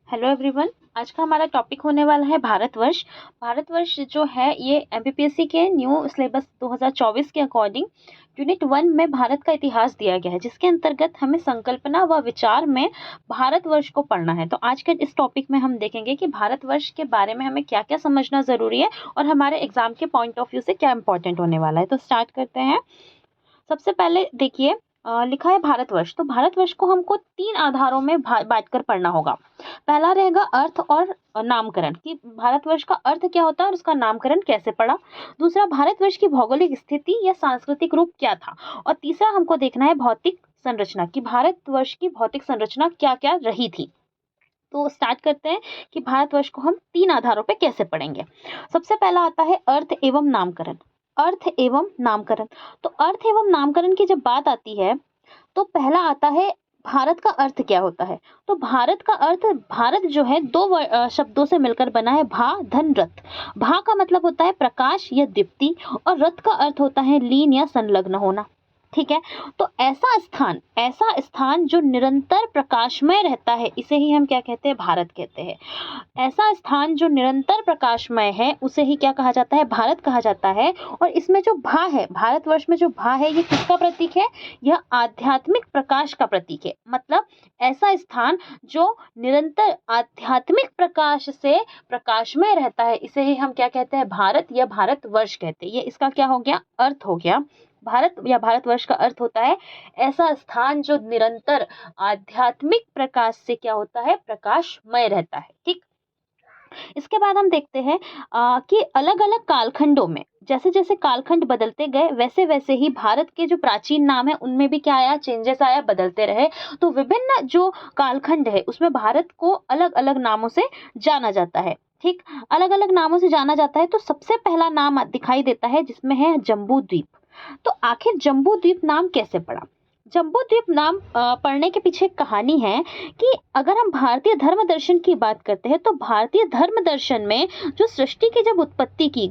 Hello everyone. आज का हमारा टॉपिक होने वाला है भारतवर्ष। भारतवर्ष जो है ये एमपीपीएससी के न्यू सिलेबस 2024 के अकॉर्डिंग यूनिट 1 में भारत का इतिहास दिया गया है, जिसके अंतर्गत हमें संकल्पना व विचार में भारतवर्ष को पढ़ना है। तो आज के इस टॉपिक में हम देखेंगे कि भारतवर्ष के बारे में हमें क्या क्या समझना ज़रूरी है और हमारे एग्जाम के पॉइंट ऑफ व्यू से क्या इंपॉर्टेंट होने वाला है। तो स्टार्ट करते हैं। सबसे पहले देखिए, लिखा है भारतवर्ष। तो भारतवर्ष को हमको 3 आधारों में बांटकर पढ़ना होगा। पहला रहेगा अर्थ और नामकरण, कि भारतवर्ष का अर्थ क्या होता है और उसका नामकरण कैसे पड़ा। दूसरा, भारतवर्ष की भौगोलिक स्थिति या सांस्कृतिक रूप क्या था। और तीसरा हमको देखना है भौतिक संरचना, कि भारतवर्ष की भौतिक संरचना क्या क्या रही थी। तो स्टार्ट करते हैं कि भारतवर्ष को हम 3 आधारों पे कैसे पढ़ेंगे। सबसे पहला आता है अर्थ एवं नामकरण। अर्थ एवं नामकरण, तो अर्थ एवं नामकरण की जब बात आती है तो पहला आता है भारत का अर्थ क्या होता है। तो भारत का अर्थ, भारत जो है दो शब्दों से मिलकर बना है, भा धन रथ। भा का मतलब होता है प्रकाश या दीप्ति और रथ का अर्थ होता है लीन या संलग्न होना। ठीक है, तो ऐसा स्थान जो निरंतर प्रकाशमय रहता है, इसे ही हम क्या कहते हैं, भारत कहते हैं। ऐसा स्थान जो निरंतर प्रकाशमय है उसे ही क्या कहा जाता है, भारत कहा जाता है। और इसमें जो भा है, भारतवर्ष में जो भा है, ये किसका प्रतीक है, यह आध्यात्मिक प्रकाश का प्रतीक है। मतलब ऐसा स्थान जो निरंतर आध्यात्मिक प्रकाश से प्रकाशमय रहता है, इसे ही हम क्या कहते हैं, भारत या भारतवर्ष कहते हैं। ये इसका क्या हो गया, अर्थ हो गया। भारत या भारतवर्ष का अर्थ होता है ऐसा स्थान जो निरंतर आध्यात्मिक प्रकाश से क्या होता है, प्रकाशमय रहता है। ठीक, इसके बाद हम देखते हैं कि अलग अलग कालखंडों में जैसे जैसे कालखंड बदलते गए वैसे वैसे ही भारत के जो प्राचीन नाम है उनमें भी क्या आया, चेंजेस आया, बदलते रहे। तो विभिन्न जो कालखंड है उसमें भारत को अलग अलग नामों से जाना जाता है। ठीक, अलग अलग नामों से जाना जाता है। तो सबसे पहला नाम दिखाई देता है जिसमें है जम्बू द्वीप। तो आखिर जम्बू द्वीप नाम कैसे पड़ा। जम्बू द्वीप नाम पढ़ने के पीछे एक कहानी है कि अगर हम भारतीय धर्म दर्शन की बात करते हैं तो भारतीय धर्म दर्शन में जो सृष्टि की जब उत्पत्ति की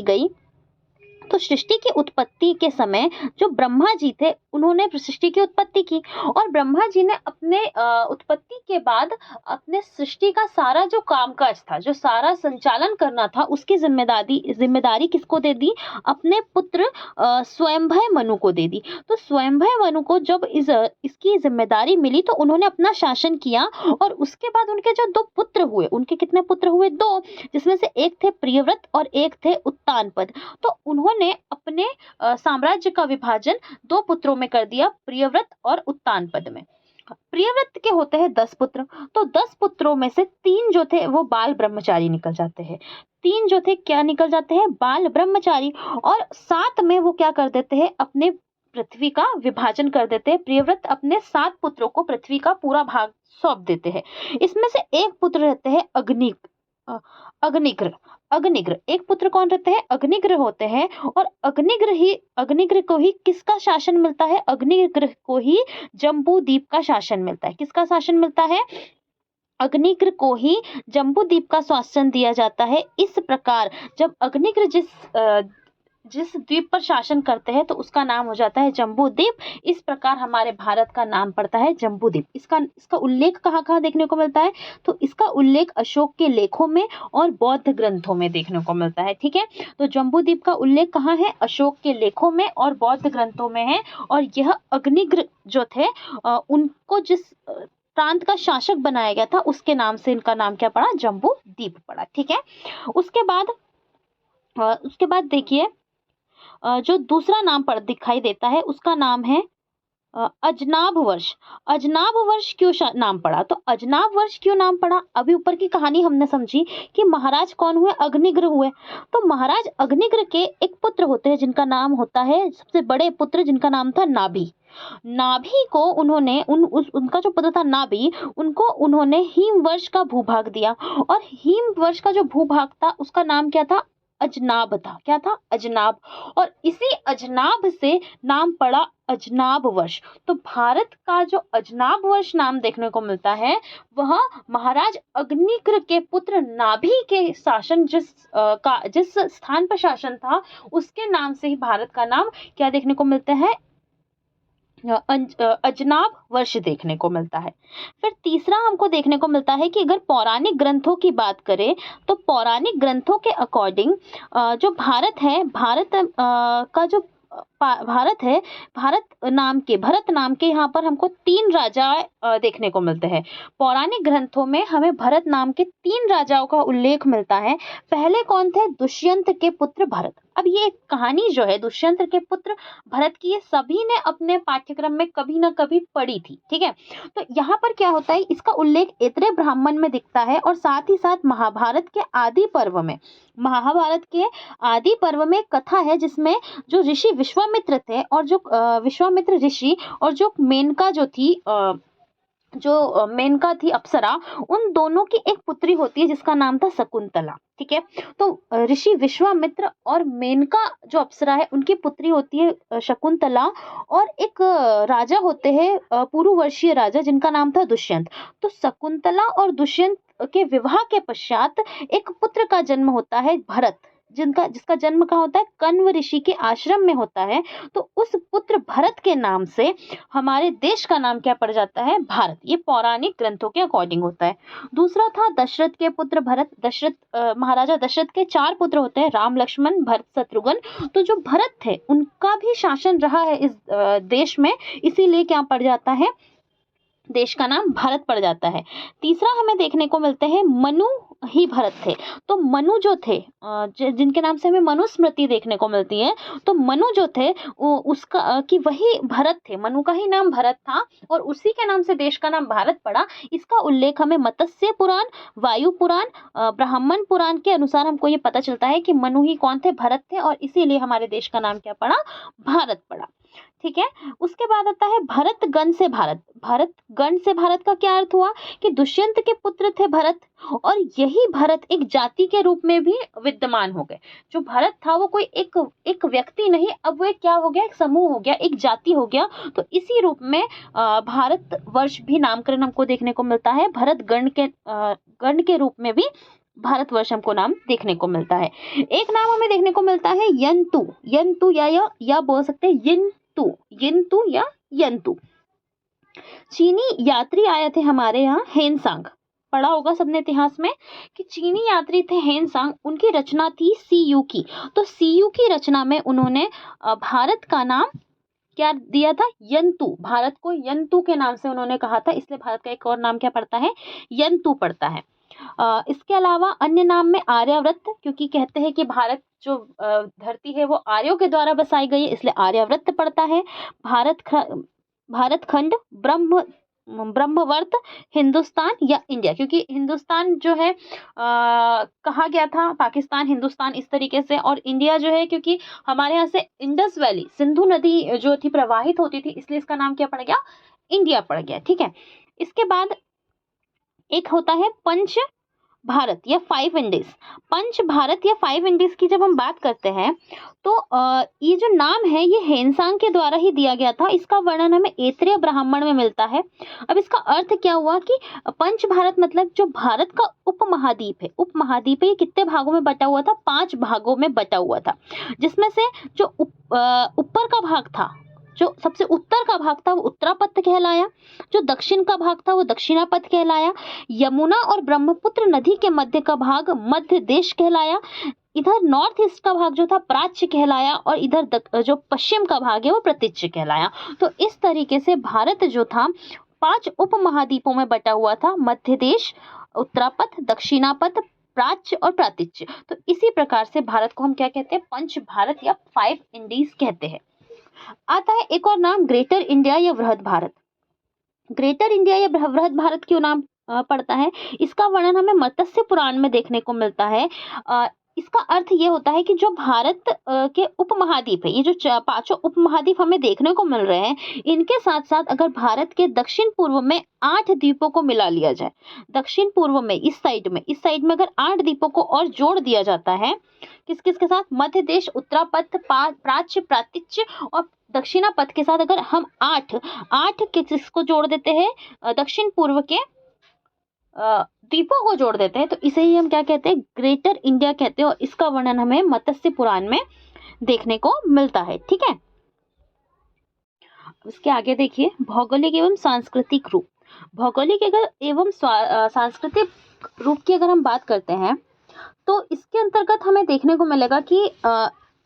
गई तो सृष्टि की उत्पत्ति के समय जो ब्रह्मा जी थे उन्होंने सृष्टि की उत्पत्ति की और ब्रह्मा जी ने अपने उत्पत्ति के बाद अपने सृष्टि का सारा जो कामकाज था, जो सारा संचालन करना था, उसकी जिम्मेदारी किसको दे दी, अपने पुत्र स्वयंभय मनु को दे दी। तो स्वयंभय मनु को जब इसकी जिम्मेदारी मिली तो उन्होंने अपना शासन किया और उसके बाद उनके जो 2 पुत्र हुए, उनके कितने पुत्र हुए, 2, जिसमें से एक थे प्रियव्रत और एक थे उत्तानपद। तो उन्होंने अपने साम्राज्य का विभाजन 2 पुत्रों में कर दिया, प्रियव्रत और उत्तानपद में। प्रियव्रत के होते हैं 10 पुत्र, तो 10 पुत्रों में से 3 जो थे वो बाल ब्रह्मचारी निकल जाते हैं। 3 जो थे क्या निकल जाते हैं, बाल ब्रह्मचारी। और 7 में वो क्या कर देते हैं, अपने पृथ्वी का विभाजन कर देते हैं। प्रियव्रत अपने 7 पुत्रों को पृथ्वी का पूरा भाग सौंप देते हैं। इसमें से एक पुत्र रहते हैं अग्निग्र। एक पुत्र कौन रहते हैं, अग्निग्र होते हैं। और अग्निग्र को ही किसका शासन मिलता है, अग्निग्र को ही जम्बूद्वीप का शासन मिलता है। किसका शासन मिलता है, अग्निग्र को ही जम्बूद्वीप का शासन दिया जाता है। इस प्रकार जब अग्निग्र जिस द्वीप पर शासन करते हैं तो उसका नाम हो जाता है जम्बूद्वीप। इस प्रकार हमारे भारत का नाम पड़ता है जम्बूद्वीप। इसका उल्लेख कहाँ देखने को मिलता है, तो इसका उल्लेख अशोक के लेखों में और बौद्ध ग्रंथों में देखने को मिलता है। ठीक है, तो जम्बूद्वीप का उल्लेख कहाँ है, अशोक के लेखों में और बौद्ध ग्रंथों में है। और यह अग्निग्र जो थे उनको जिस प्रांत का शासक बनाया गया था उसके नाम से इनका नाम क्या पड़ा, जम्बूद्वीप पड़ा। ठीक है, उसके बाद देखिए जो दूसरा नाम पर दिखाई देता है उसका नाम है अजनाभ वर्ष। अजनाभ वर्ष क्यों नाम पड़ा, तो अजनाभ वर्ष क्यों नाम पड़ा, अभी ऊपर की कहानी हमने समझी कि महाराज कौन हुए, अग्निग्र हुए। तो महाराज अग्निग्र के एक पुत्र होते हैं जिनका नाम होता है, सबसे बड़े पुत्र जिनका नाम था नाभि। नाभि को उन्होंने उनका जो पुत्र था नाभि, उनको उन्होंने हिमवर्ष का भूभाग दिया। और हिमवर्ष का जो भूभाग था उसका नाम क्या था, अजनाब था। क्या था, अजनाब। और इसी अजनाब से नाम पड़ा अजनाब वर्ष। तो भारत का जो अजनाब वर्ष नाम देखने को मिलता है वह महाराज अग्निग्र के पुत्र नाभि के शासन जिस स्थान पर शासन था उसके नाम से ही भारत का नाम क्या देखने को मिलता है, अजनाब वर्ष देखने को मिलता है। फिर तीसरा हमको देखने को मिलता है कि अगर पौराणिक ग्रंथों की बात करें तो पौराणिक ग्रंथों के अकॉर्डिंग जो भारत है, भारत का जो भारत है, भरत नाम के यहाँ पर हमको 3 राजा देखने को मिलते हैं। पौराणिक ग्रंथों में हमें भरत नाम के 3 राजाओं का उल्लेख मिलता है। पहले कौन थे? दुष्यंत के पुत्र भरत। अब ये कहानी जो है दुष्यंत के पुत्र भरत की, ये सभी ने अपने पाठ्यक्रम में कभी ना कभी पढ़ी थी, ठीक है। तो यहाँ पर क्या होता है, इसका उल्लेख ऐतरेय ब्राह्मण में दिखता है और साथ ही साथ महाभारत के आदि पर्व में, एक कथा है जिसमें जो ऋषि विश्वामित्र थे और जो विश्वामित्र ऋषि और जो मेनका थी अप्सरा, उन दोनों की एक पुत्री होती है जिसका नाम था शकुंतला, ठीक है। तो ऋषि विश्वामित्र और मेनका जो अप्सरा है उनकी पुत्री होती है शकुंतला, और एक राजा होते हैं पूर्ववर्षीय राजा जिनका नाम था दुष्यंत। तो शकुंतला और दुष्यंत के विवाह के पश्चात एक पुत्र का जन्म होता है भरत, जिसका जन्म कहाँ होता है? कण्व ऋषि के आश्रम में होता है। तो उस पुत्र भरत के नाम से हमारे देश का नाम क्या पड़ जाता है? भारत। ये पौराणिक ग्रंथों के अकॉर्डिंग होता है। दूसरा था दशरथ के पुत्र भरत। महाराजा दशरथ के 4 पुत्र होते हैं, राम, लक्ष्मण, भरत, शत्रुघ्न। तो जो भरत थे उनका भी शासन रहा है इस देश में, इसीलिए क्या पड़ जाता है? देश का नाम भारत पड़ जाता है। तीसरा हमें देखने को मिलते हैं मनु ही भरत थे। तो मनु जो थे, जिनके नाम से हमें मनुस्मृति देखने को मिलती है, तो मनु जो थे उसका कि वही भरत थे, मनु का ही नाम भरत था और उसी के नाम से देश का नाम भारत पड़ा। इसका उल्लेख हमें मत्स्य पुराण, वायु पुराण, ब्राह्मण पुराण के अनुसार हमको ये पता चलता है कि मनु ही कौन थे? भरत थे, और इसीलिए हमारे देश का नाम क्या पड़ा? भारत पड़ा, ठीक है। उसके बाद आता है भरतगण से भारत। भरतगण से भारत का क्या अर्थ हुआ? कि दुष्यंत के पुत्र थे भरत, और यही भरत एक जाति के रूप में भी विद्यमान हो गए। जो भरत था वो कोई एक व्यक्ति नहीं, अब वो क्या हो गया? एक समूह हो गया, एक जाति हो गया। तो इसी रूप में भारत वर्ष भी नामकरण हमको देखने को मिलता है। भरत गण के रूप में भी भारतवर्ष हमको नाम देखने को मिलता है। एक नाम हमें देखने को मिलता है यंतु या बोल सकते हैं यिन्तु या यंतु। चीनी यात्री आए थे हमारे यहाँ, हेनसांग। पढ़ा होगा सबने इतिहास में कि चीनी यात्री थे हेनसांग, उनकी रचना थी सीयू की। तो सीयू की रचना में उन्होंने भारत का नाम क्या दिया था? यंतु। भारत को यंतु के नाम से उन्होंने कहा था, इसलिए भारत का एक और नाम क्या पड़ता है? यंतु पड़ता है। इसके अलावा अन्य नाम में आर्यावर्त, क्योंकि कहते हैं कि भारत जो धरती है वो आर्यों के द्वारा बसाई गई है, इसलिए आर्यावर्त पड़ता है। भारत खंड, ब्रह्मवर्त, हिंदुस्तान या इंडिया, क्योंकि हिंदुस्तान जो है कहा गया था पाकिस्तान, हिंदुस्तान इस तरीके से, और इंडिया जो है क्योंकि हमारे यहाँ से इंडस वैली, सिंधु नदी जो थी प्रवाहित होती थी, इसलिए इसका नाम क्या पड़ गया? इंडिया पड़ गया, ठीक है। इसके बाद एक होता है पंच भारत या 5 इंडीज। पंच भारत या 5 इंडीज की जब हम बात करते हैं तो ये जो नाम है ये हेनसांग के द्वारा ही दिया गया था। इसका वर्णन हमें ऐतरेय ब्राह्मण में मिलता है। अब इसका अर्थ क्या हुआ कि पंच भारत मतलब जो भारत का उपमहाद्वीप है, ये कितने भागों में बटा हुआ था? 5 भागों में बटा हुआ था, जिसमें से जो ऊपर का भाग था, जो सबसे उत्तर का भाग था वो उत्तरापथ कहलाया, जो दक्षिण का भाग था वो दक्षिणापथ कहलाया, यमुना और ब्रह्मपुत्र नदी के मध्य का भाग मध्य देश कहलाया, इधर नॉर्थ ईस्ट का भाग जो था प्राच्य कहलाया, और इधर जो पश्चिम का भाग है वो प्रतीच्य कहलाया। तो इस तरीके से भारत जो था 5 उपमहाद्वीपों में बटा हुआ था, मध्य देश, उत्तरापथ, दक्षिणापथ, प्राच्य और प्रातीच्य। तो इसी प्रकार से भारत को हम क्या कहते हैं? पंच भारत या 5 इंडीज कहते हैं। आता है एक और नाम ग्रेटर इंडिया या वृहद भारत। ग्रेटर इंडिया या वृहद भारत क्यों नाम पड़ता है? इसका वर्णन हमें मत्स्य पुराण में देखने को मिलता है। इसका अर्थ ये होता है कि जो भारत के उपमहाद्वीप है, ये जो 5 उपमहाद्वीप हमें देखने को मिल रहे हैं, इनके साथ साथ अगर भारत के दक्षिण पूर्व में 8 द्वीपों को मिला लिया जाए, दक्षिण पूर्व में इस साइड में अगर 8 द्वीपों को और जोड़ दिया जाता है, किस किस के साथ? मध्य देश, उत्तरापथ, प्राच्य, प्रातीच्य और दक्षिणापथ के साथ अगर हम 8 किसको जोड़ देते हैं? दक्षिण पूर्व के द्वीपों को जोड़ देते हैं, तो इसे ही हम क्या कहते हैं? ग्रेटर इंडिया कहते हैं, और इसका वर्णन हमें मत्स्य पुराण में देखने को मिलता है, ठीक है। इसके आगे देखिए, भौगोलिक एवं सांस्कृतिक रूप। भौगोलिक एवं सांस्कृतिक रूप की अगर हम बात करते हैं, तो इसके अंतर्गत हमें देखने को मिलेगा कि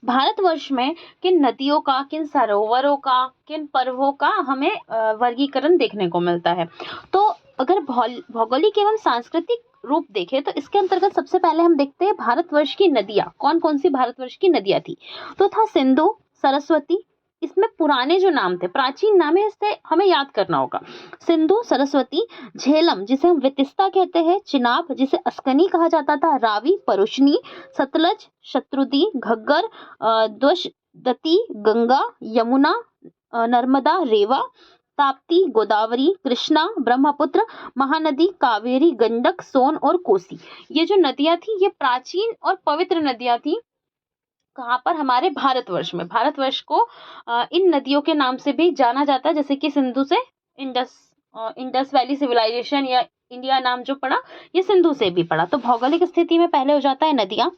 भारतवर्ष में किन नदियों का, किन सरोवरों का, किन पर्वों का हमें वर्गीकरण देखने को मिलता है। तो अगर भौगोलिक एवं सांस्कृतिक रूप देखें, तो इसके अंतर्गत सबसे पहले हम देखते हैं भारतवर्ष की नदियाँ, कौन कौन सी भारतवर्ष की नदियाँ थी। तो था सिंधु, सरस्वती, इसमें पुराने जो नाम थे, प्राचीन नाम है, इससे हमें याद करना होगा। सिंधु, सरस्वती, झेलम जिसे हम वितिस्ता कहते हैं, चिनाब जिसे अस्कनी कहा जाता था, रावी, परुशनी, सतलज, शत्रुदी, घग्गर, द्वशदती, गंगा, यमुना, नर्मदा, रेवा, ताप्ती, गोदावरी, कृष्णा, ब्रह्मपुत्र, महानदी, कावेरी, गंडक, सोन और कोसी। ये जो नदियां थी, ये प्राचीन और पवित्र नदियां थी। कहाँ पर? हमारे भारतवर्ष में। भारतवर्ष को इन नदियों के नाम से भी जाना जाता है, जैसे कि सिंधु से इंडस वैली सिविलाइजेशन या इंडिया नाम जो पड़ा, ये सिंधु से भी पड़ा। तो भौगोलिक स्थिति में पहले हो जाता है नदियाँ।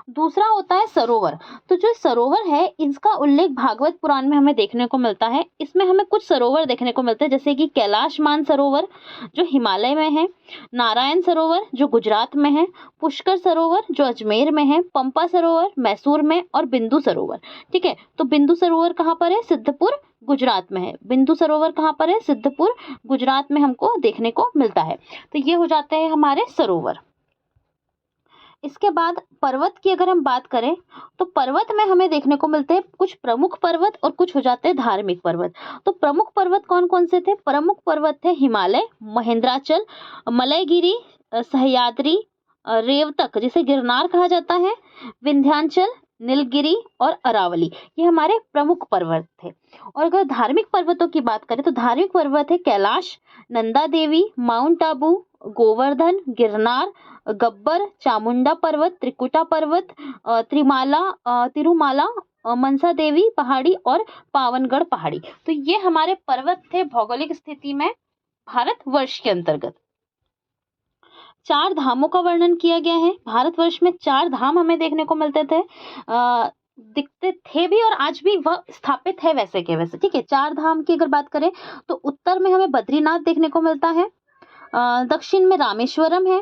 दूसरा होता है सरोवर। तो जो सरोवर है, इसका उल्लेख भागवत पुराण में हमें देखने को मिलता है। इसमें हमें कुछ सरोवर देखने को मिलते हैं, जैसे कि कैलाश मान सरोवर जो हिमालय में है, नारायण सरोवर जो गुजरात में है, पुष्कर सरोवर जो अजमेर में है, पंपा सरोवर मैसूर में, और बिंदु सरोवर। ठीक है, तो बिंदु सरोवर कहाँ पर है? सिद्धपुर गुजरात में है। बिंदु सरोवर कहाँ पर है? सिद्धपुर गुजरात में हमको देखने को मिलता है। तो ये हो जाते हैं हमारे सरोवर। इसके बाद पर्वत की अगर हम बात करें, तो पर्वत में हमें देखने को मिलते हैं कुछ प्रमुख पर्वत और कुछ हो जाते हैं धार्मिक पर्वत। तो प्रमुख पर्वत कौन कौन से थे? प्रमुख पर्वत थे हिमालय, महेंद्राचल, मलयगिरी, सह्याद्री, रेवतक जिसे गिरनार कहा जाता है, विंध्याचल, नीलगिरी और अरावली। ये हमारे प्रमुख पर्वत थे। और अगर धार्मिक पर्वतों की बात करें, तो धार्मिक पर्वत है कैलाश, नंदा देवी, माउंट आबू, गोवर्धन, गिरनार, गब्बर, चामुंडा पर्वत, त्रिकुटा पर्वत, तिरुमाला, मनसा देवी पहाड़ी और पावनगढ़ पहाड़ी। तो ये हमारे पर्वत थे भौगोलिक स्थिति में भारतवर्ष के अंतर्गत। 4 धामों का वर्णन किया गया है। भारतवर्ष में 4 धाम हमें देखने को मिलते थे, दिखते थे भी और आज भी वह स्थापित है वैसे के वैसे। ठीक है, 4 धाम की अगर बात करें, तो उत्तर में हमें बद्रीनाथ देखने को मिलता है, दक्षिण में रामेश्वरम है,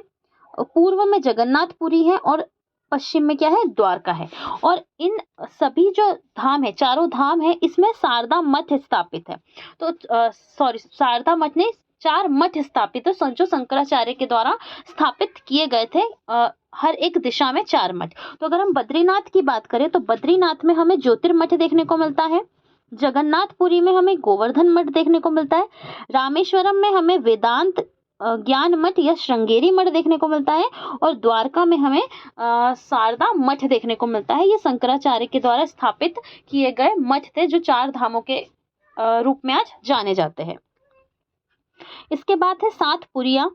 पूर्व में जगन्नाथपुरी है और पश्चिम में क्या है? द्वारका है। और इन सभी जो धाम है, चारों धाम है, इसमें शारदा मठ स्थापित है। तो शारदा मठ ने 4 मठ स्थापित है, जो शंकराचार्य के द्वारा स्थापित किए गए थे। हर एक दिशा में 4 मठ। तो अगर हम बद्रीनाथ की बात करें, तो बद्रीनाथ में हमें ज्योतिर्मठ देखने को मिलता है, जगन्नाथपुरी में हमें गोवर्धन मठ देखने को मिलता है, रामेश्वरम में हमें वेदांत ज्ञान मठ या श्रृंगेरी मठ देखने को मिलता है, और द्वारका में हमें शारदा मठ देखने को मिलता है। ये शंकराचार्य के द्वारा स्थापित किए गए मठ थे, जो 4 धामों के रूप में आज जाने जाते हैं। इसके बाद है 7 पुरियां।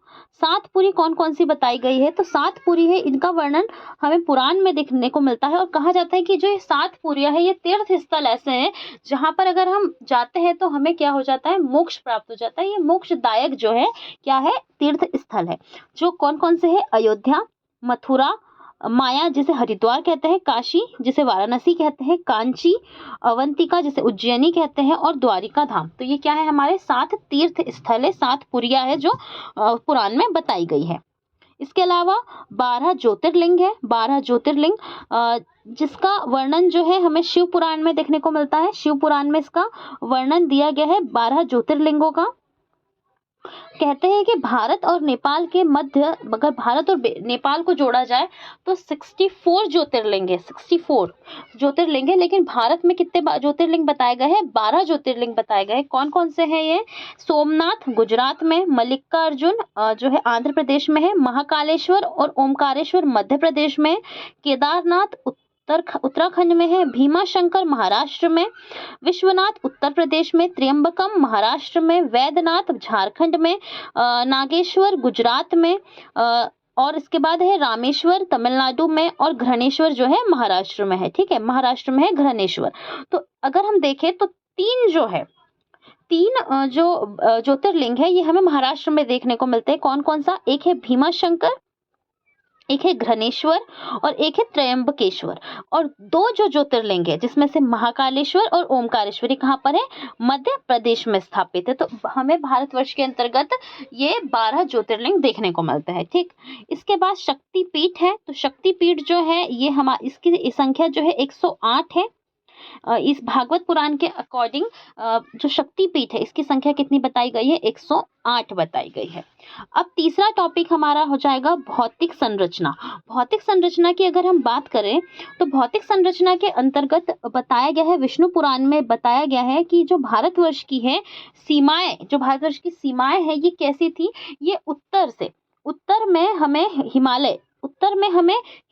7 पुरी कौन कौन सी बताई गई है? तो 7 पुरी है, इनका वर्णन हमें पुराण में देखने को मिलता है, और कहा जाता है कि जो ये 7 पुरियां है, ये तीर्थ स्थल ऐसे हैं जहां पर अगर हम जाते हैं तो हमें क्या हो जाता है? मोक्ष प्राप्त हो जाता है। ये मोक्षदायक जो है क्या है? तीर्थ स्थल है। जो कौन कौन से है? अयोध्या, मथुरा, माया जिसे हरिद्वार कहते हैं, काशी जिसे वाराणसी कहते हैं, कांची, अवंतिका जिसे उज्जैनी कहते हैं, और द्वारिका धाम। तो ये क्या है? हमारे 7 तीर्थ स्थल है, 7 पुरिया है जो पुराण में बताई गई है। इसके अलावा 12 ज्योतिर्लिंग है। 12 ज्योतिर्लिंग जिसका वर्णन जो है हमें शिव पुराण में देखने को मिलता है। शिव पुराण में इसका वर्णन दिया गया है 12 ज्योतिर्लिंगों का। कहते हैं कि भारत और नेपाल के मध्य, अगर भारत और नेपाल को जोड़ा जाए तो 64 ज्योतिर्लिंग है, 64 ज्योतिर्लिंग है। लेकिन भारत में कितने ज्योतिर्लिंग बताए गए हैं? 12 ज्योतिर्लिंग बताए गए हैं। कौन कौन से हैं ये? सोमनाथ गुजरात में, मल्लिकार्जुन जो है आंध्र प्रदेश में है, महाकालेश्वर और ओमकारेश्वर मध्य प्रदेश में, केदारनाथ उत्तराखंड में है, भीमाशंकर महाराष्ट्र में, विश्वनाथ उत्तर प्रदेश में, त्र्यंबकम महाराष्ट्र में, वैद्यनाथ झारखंड में, नागेश्वर गुजरात में, और इसके बाद है रामेश्वर तमिलनाडु में, और घृणेश्वर जो है महाराष्ट्र में है। ठीक है, महाराष्ट्र में है घृणेश्वर। तो अगर हम देखें तो 3 जो है, 3 जो ज्योतिर्लिंग है, ये हमें महाराष्ट्र में देखने को मिलते हैं। कौन कौन सा? एक है भीमाशंकर, एक है घृणेश्वर और एक है त्रयंबकेश्वर। और दो जो ज्योतिर्लिंग है जिसमें से महाकालेश्वर और ओमकारेश्वर, ये कहाँ पर है? मध्य प्रदेश में स्थापित है। तो हमें भारतवर्ष के अंतर्गत ये 12 ज्योतिर्लिंग देखने को मिलते हैं। ठीक, इसके बाद शक्तिपीठ है। तो शक्तिपीठ जो है ये इसकी संख्या जो है 108 है। इस भागवत पुराण के अकॉर्डिंग जो शक्तिपीठ है इसकी संख्या कितनी बताई गई है? 108 बताई गई है। अब तीसरा टॉपिक हमारा हो जाएगा भौतिक संरचना। भौतिक संरचना की अगर हम बात करें तो भौतिक संरचना के अंतर्गत बताया गया है, विष्णु पुराण में बताया गया है कि जो भारतवर्ष की है सीमाएं, जो भारतवर्ष की सीमाएं है ये कैसी थी? ये उत्तर में हमें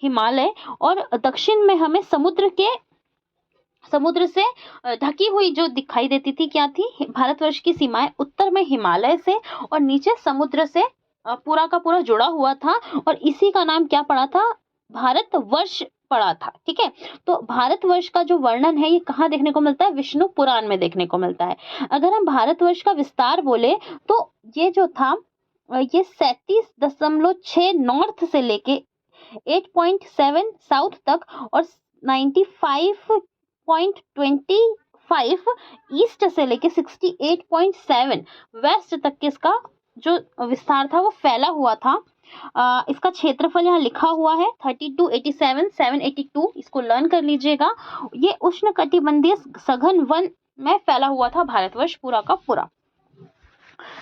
हिमालय और दक्षिण में हमें समुद्र से ढकी हुई जो दिखाई देती थी, क्या थी? भारतवर्ष की सीमाएं उत्तर में हिमालय से और नीचे समुद्र से पूरा का पूरा जुड़ा हुआ था, और इसी का नाम क्या पड़ा था? भारतवर्ष पड़ा था। ठीक है, तो भारतवर्ष का जो वर्णन है ये कहाँ देखने को मिलता है? विष्णु पुराण में देखने को मिलता है। अगर हम भारतवर्ष का विस्तार बोले तो ये जो था ये 37.6 नॉर्थ से लेके 8.7 साउथ तक और 95.25 ईस्ट से लेके 68.7 वेस्ट तक के इसका जो विस्तार था वो फैला हुआ था। इसका क्षेत्रफल यहाँ लिखा हुआ है 3287,782, इसको लर्न कर लीजिएगा। ये उष्णकटिबंधीय सघन वन में फैला हुआ था भारतवर्ष पूरा का पूरा।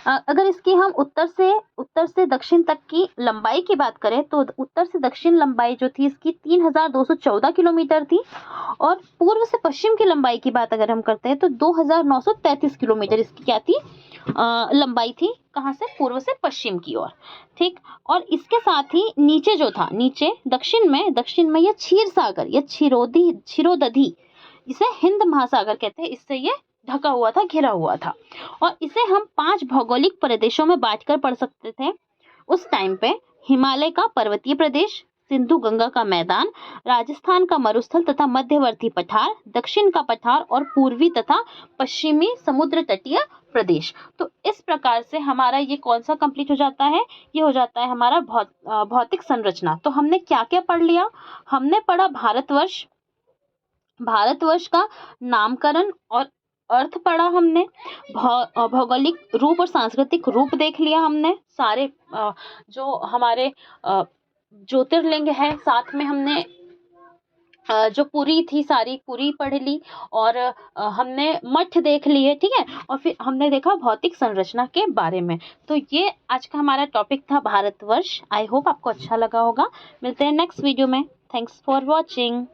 अगर इसकी हम उत्तर से दक्षिण तक की लंबाई की बात करें तो उत्तर से दक्षिण लंबाई जो थी इसकी 3214 किलोमीटर थी, और पूर्व से पश्चिम की लंबाई की बात अगर हम करते हैं तो 2933 किलोमीटर इसकी क्या थी? लंबाई थी। कहाँ से? पूर्व से पश्चिम की ओर। ठीक, और इसके साथ ही नीचे जो था, नीचे दक्षिण में ये क्षीर सागर, ये क्षीरोदधि जिसे हिंद महासागर कहते हैं, इससे ये ढका हुआ था, घिरा हुआ था। और इसे हम 5 भौगोलिक प्रदेशों में बांटकर पढ़ सकते थे उस टाइम पे। हिमालय का पर्वतीय प्रदेश, सिंधु गंगा का मैदान, राजस्थान का मरुस्थल तथा मध्यवर्ती पठार, दक्षिण का पठार और पूर्वी तथा पश्चिमी समुद्र तटीय प्रदेश। तो इस प्रकार से हमारा ये कौन सा कंप्लीट हो जाता है? ये हो जाता है हमारा भौतिक संरचना। तो हमने क्या क्या पढ़ लिया? हमने पढ़ा भारतवर्ष का नामकरण और अर्थ पढ़ा हमने, भौगोलिक रूप और सांस्कृतिक रूप देख लिया हमने, सारे जो हमारे ज्योतिर्लिंग है, साथ में हमने जो पुरी थी सारी पुरी पढ़ ली, और हमने मठ देख लिए। ठीक है, और फिर हमने देखा भौतिक संरचना के बारे में। तो ये आज का हमारा टॉपिक था भारतवर्ष। आई होप आपको अच्छा लगा होगा। मिलते हैं नेक्स्ट वीडियो में। Thanks for watching.